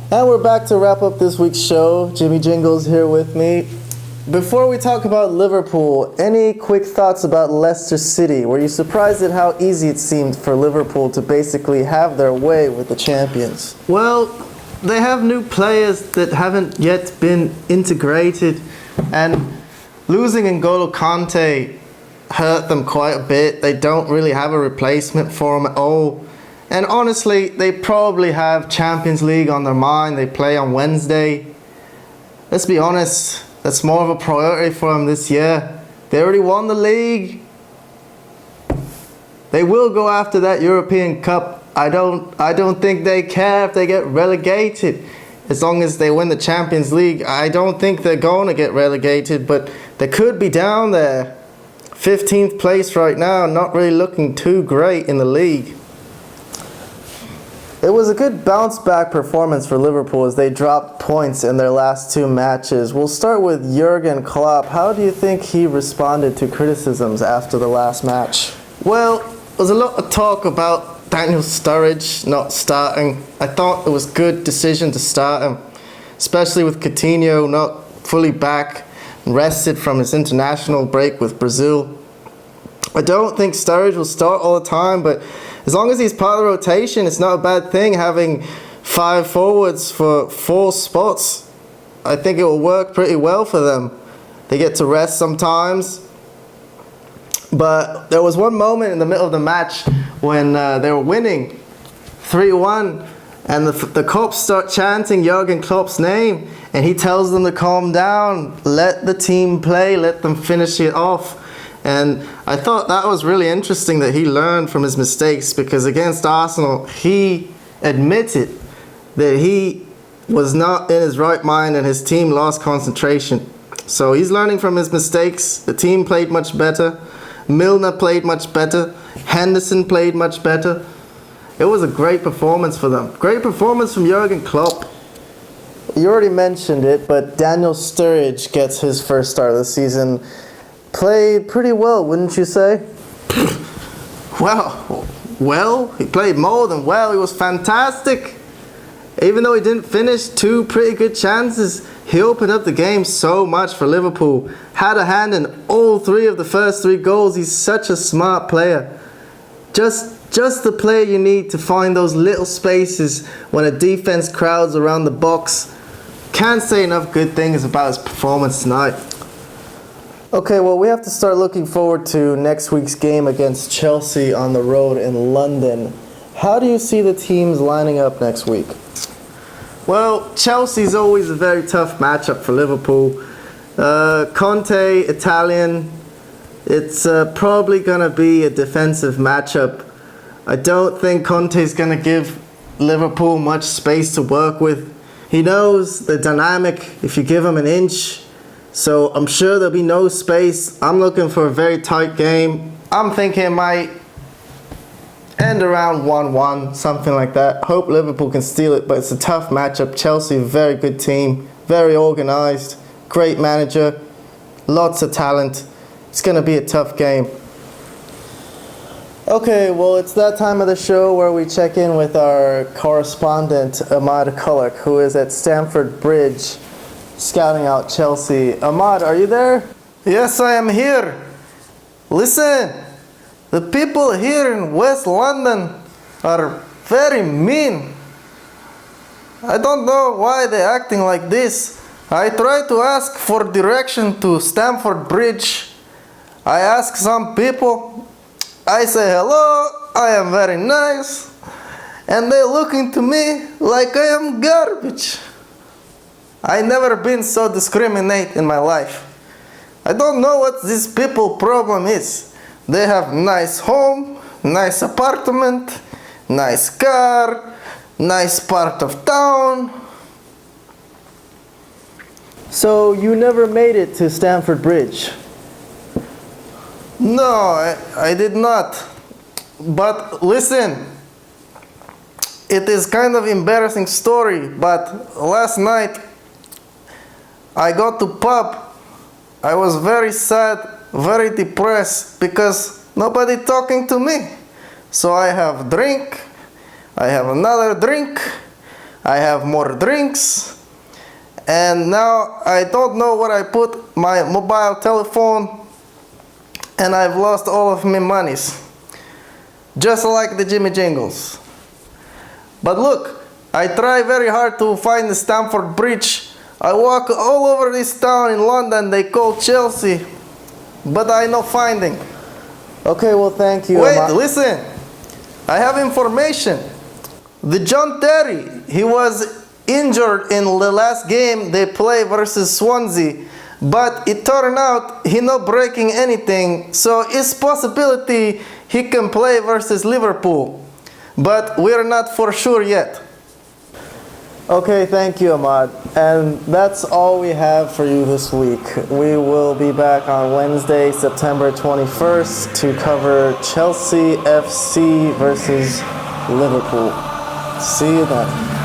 And we're back to wrap up this week's show. Jimmy Jingles here with me. Before we talk about Liverpool, any quick thoughts about Leicester City? Were you surprised at how easy it seemed for Liverpool to basically have their way with the champions? Well, they have new players that haven't yet been integrated, and losing N'Golo Kante hurt them quite a bit. They don't really have a replacement for him at all. And honestly, they probably have Champions League on their mind. They play on Wednesday. Let's be honest, that's more of a priority for them this year. They already won the league. They will go after that European Cup. I don't think they care if they get relegated. As long as they win the Champions League, I don't think they're going to get relegated, but they could be down there. 15th place right now, not really looking too great in the league. It was a good bounce-back performance for Liverpool as they dropped points in their last two matches. We'll start with Jurgen Klopp. How do you think he responded to criticisms after the last match? Well, there's a lot of talk about Daniel Sturridge not starting. I thought it was a good decision to start him, especially with Coutinho not fully back and rested from his international break with Brazil. I don't think Sturridge will start all the time, but as long as he's part of the rotation, it's not a bad thing having 5 forwards for 4 spots. I think it will work pretty well for them. They get to rest sometimes. But there was one moment in the middle of the match when they were winning 3-1, and the cops start chanting Jurgen Klopp's name, and he tells them to calm down, let the team play, let them finish it off. And I thought that was really interesting that he learned from his mistakes, because against Arsenal, he admitted that he was not in his right mind and his team lost concentration. So he's learning from his mistakes. The team played much better. Milner played much better. Henderson played much better. It was a great performance for them. Great performance from Jurgen Klopp. You already mentioned it, but Daniel Sturridge gets his first start of the season. Played pretty well, wouldn't you say? Well, he played more than well. He was fantastic. Even though he didn't finish 2 pretty good chances, he opened up the game so much for Liverpool. Had a hand in all 3 of the first 3 goals. He's such a smart player. Just the player you need to find those little spaces when a defense crowds around the box. Can't say enough good things about his performance tonight. Okay, well, we have to start looking forward to next week's game against Chelsea on the road in London. How do you see the teams lining up next week? Well, Chelsea's always a very tough matchup for Liverpool. Conte, Italian, it's probably going to be a defensive matchup. I don't think Conte's going to give Liverpool much space to work with. He knows the dynamic if you give him an inch. So I'm sure there'll be no space. I'm looking for a very tight game. I'm thinking it might end around 1-1, something like that. Hope Liverpool can steal it, but it's a tough matchup. Chelsea, very good team, very organized, great manager, lots of talent. It's going to be a tough game. Okay, well, it's that time of the show where we check in with our correspondent, Ahmad Kulak, who is at Stamford Bridge, scouting out Chelsea. Ahmad, are you there? Yes, I am here. Listen, the people here in West London are very mean. I don't know why they're acting like this. I try to ask for direction to Stamford Bridge. I ask some people. I say hello, I am very nice. And they look into me like I am garbage. I never been so discriminated in my life. I don't know what this people problem is. They have nice home, nice apartment, nice car, nice part of town. So you never made it to Stamford Bridge? No, I did not. But listen, it is kind of embarrassing story, but last night I got to pub. I was very sad, very depressed because nobody talking to me. So I have drink, I have another drink, I have more drinks, and now I don't know where I put my mobile telephone, and I've lost all of my monies, just like the Jimmy Jingles. But look, I try very hard to find the Stamford Bridge. I walk all over this town in London they call Chelsea, but I no finding. Okay, well, thank you. Wait, listen. I have information. The John Terry, he was injured in the last game they play versus Swansea, but it turned out he not breaking anything, so it's possibility he can play versus Liverpool, but we're not for sure yet. Okay, thank you, Ahmad. And that's all we have for you this week. We will be back on Wednesday, September 21st to cover Chelsea FC versus Liverpool. See you then.